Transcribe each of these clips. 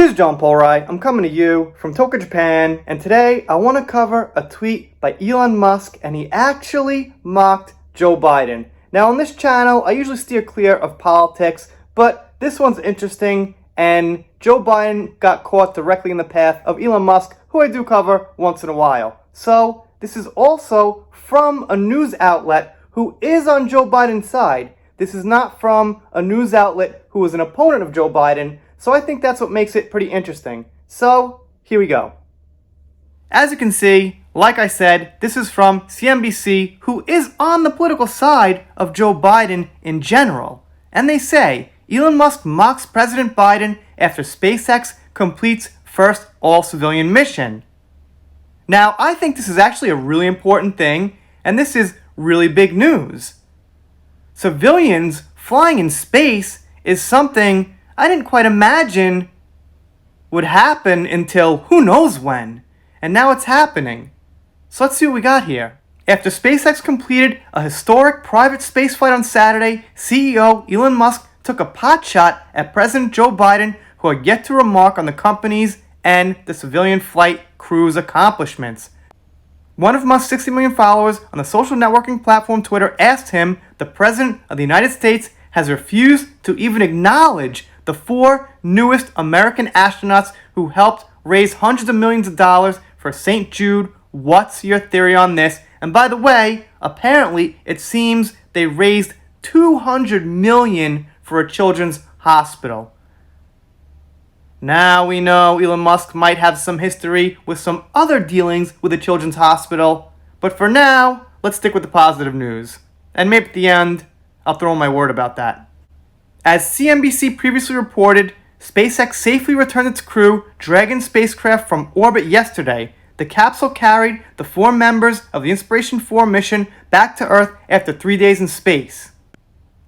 This is John Polrai. I'm coming to you from Tokyo, Japan, and today I want to cover a tweet by Elon Musk, and he actually mocked Joe Biden. Now on this channel, I usually steer clear of politics, but this one's interesting, and Joe Biden got caught directly in the path of Elon Musk, who I do cover once in a while. So this is also from a news outlet who is on Joe Biden's side. This is not from a news outlet who is an opponent of Joe Biden. So I think that's what makes it pretty interesting. So, here we go. As you can see, like I said, this is from CNBC, who is on the political side of Joe Biden in general. And they say, Elon Musk mocks President Biden after SpaceX completes first all-civilian mission. Now, I think this is actually a really important thing, and this is really big news. Civilians flying in space is something I didn't quite imagine would happen until who knows when. And now it's happening. So let's see what we got here. After SpaceX completed a historic private spaceflight on Saturday, CEO Elon Musk took a potshot at President Joe Biden, who had yet to remark on the company's and the civilian flight crew's accomplishments. One of Musk's 60 million followers on the social networking platform Twitter asked him, the President of the United States has refused to even acknowledge the 4 newest American astronauts who helped raise hundreds of millions of dollars for St. Jude. What's your theory on this? And by the way, apparently it seems they raised $200 million for a children's hospital. Now we know Elon Musk might have some history with some other dealings with a children's hospital, but for now, let's stick with the positive news. And maybe at the end, I'll throw in my word about that. As CNBC previously reported, SpaceX safely returned its Crew Dragon spacecraft from orbit yesterday. The capsule carried the 4 members of the Inspiration 4 mission back to Earth after 3 days in space.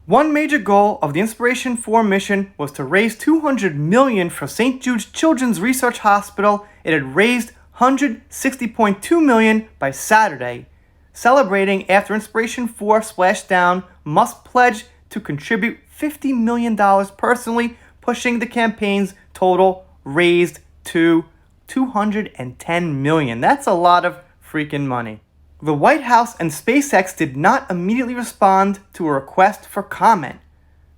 One major goal of the Inspiration 4 mission was to raise $200 million for St. Jude's Children's Research Hospital. It had raised $160.2 million by Saturday. Celebrating after Inspiration 4 splashed down, Musk pledged to contribute $50 million personally, pushing the campaign's total raised to $210 million. That's a lot of freaking money. The White House and SpaceX did not immediately respond to a request for comment.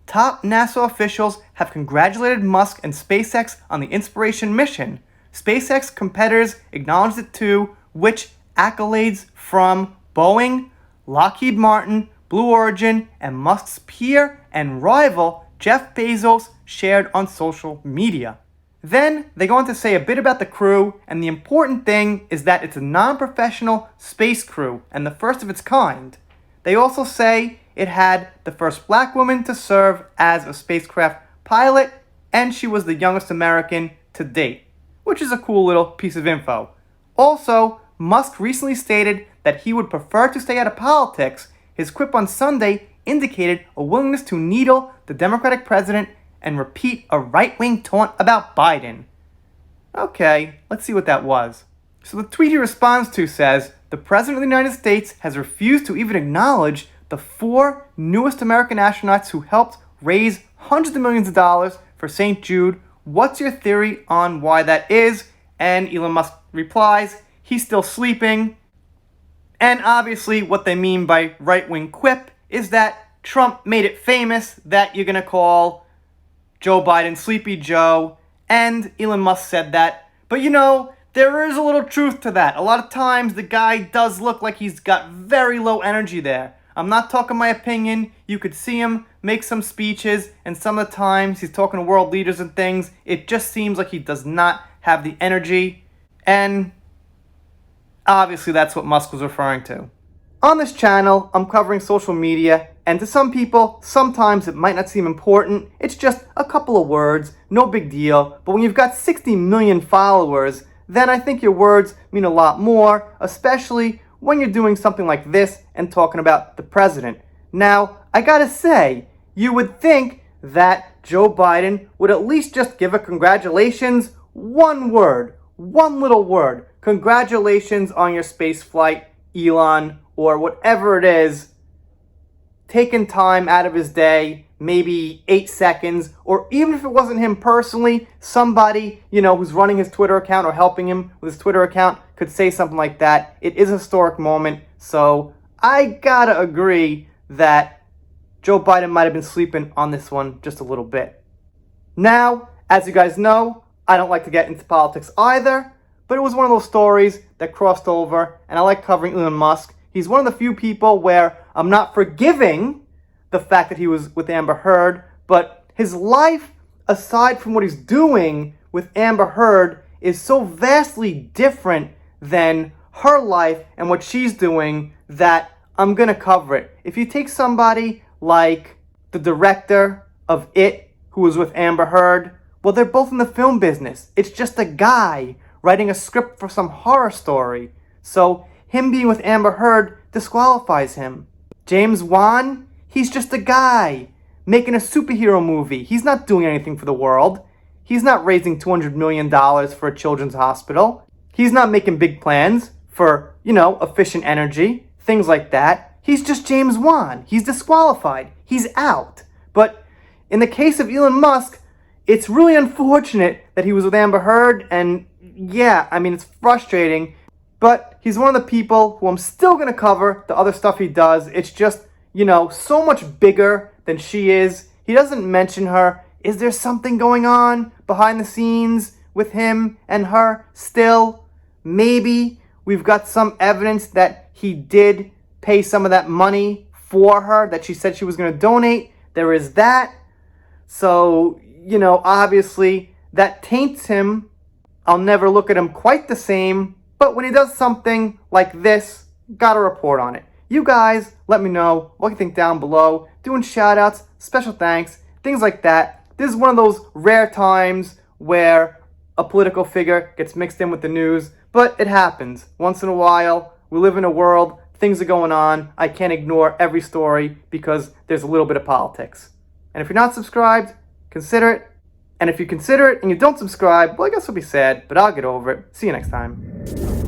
Top NASA officials have congratulated Musk and SpaceX on the Inspiration mission. SpaceX competitors acknowledged it too, which accolades from Boeing, Lockheed Martin, Blue Origin, and Musk's peer and rival Jeff Bezos shared on social media. Then they go on to say a bit about the crew, and the important thing is that it's a non-professional space crew and the first of its kind. They also say it had the first black woman to serve as a spacecraft pilot, and she was the youngest American to date, which is a cool little piece of info. Also, Musk recently stated that he would prefer to stay out of politics. His quip on Sunday indicated a willingness to needle the Democratic president and repeat a right-wing taunt about Biden. Okay, let's see what that was. So the tweet he responds to says, the President of the United States has refused to even acknowledge the 4 newest American astronauts who helped raise hundreds of millions of dollars for St. Jude. What's your theory on why that is? And Elon Musk replies, he's still sleeping. And obviously what they mean by right-wing quip is that Trump made it famous that you're going to call Joe Biden Sleepy Joe, and Elon Musk said that. But you know, there is a little truth to that. A lot of times the guy does look like he's got very low energy there. I'm not talking my opinion. You could see him make some speeches, and some of the times he's talking to world leaders and things. It just seems like he does not have the energy, and obviously that's what Musk was referring to. On this channel, I'm covering social media, and to some people, sometimes it might not seem important. It's just a couple of words, no big deal. But when you've got 60 million followers, then I think your words mean a lot more, especially when you're doing something like this and talking about the president. Now, I gotta say, you would think that Joe Biden would at least just give a congratulations, one word, one little word. Congratulations on your space flight, Elon, or whatever it is, taking time out of his day maybe 8 seconds, or even if it wasn't him personally, somebody, who's running his Twitter account or helping him with his Twitter account could say something like that. It is a historic moment, so I gotta agree that Joe Biden might have been sleeping on this one just a little bit. Now, as you guys know, I don't like to get into politics either, but it was one of those stories that crossed over, and I like covering Elon Musk. He's one of the few people where I'm not forgiving the fact that he was with Amber Heard, but his life, aside from what he's doing with Amber Heard, is so vastly different than her life and what she's doing that I'm gonna cover it. If you take somebody like the director of It, who was with Amber Heard, well, they're both in the film business. It's just a guy writing a script for some horror story. So him being with Amber Heard disqualifies him. James Wan, he's just a guy making a superhero movie. He's not doing anything for the world. He's not raising $200 million for a children's hospital. He's not making big plans for, efficient energy, things like that. He's just James Wan. He's disqualified. He's out. But in the case of Elon Musk, it's really unfortunate that he was with Amber Heard, and yeah, it's frustrating, but he's one of the people who I'm still going to cover the other stuff he does. It's just, so much bigger than she is. He doesn't mention her. Is there something going on behind the scenes with him and her still? Maybe we've got some evidence that he did pay some of that money for her that she said she was going to donate. There is that. So, obviously that taints him. I'll never look at him quite the same, but when he does something like this, gotta report on it. You guys, let me know what you think down below. Doing shout outs, special thanks, things like that. This is one of those rare times where a political figure gets mixed in with the news, but it happens once in a while. We live in a world, things are going on. I can't ignore every story because there's a little bit of politics. And if you're not subscribed, consider it. And if you consider it and you don't subscribe, well, I guess I'll be sad, but I'll get over it. See you next time.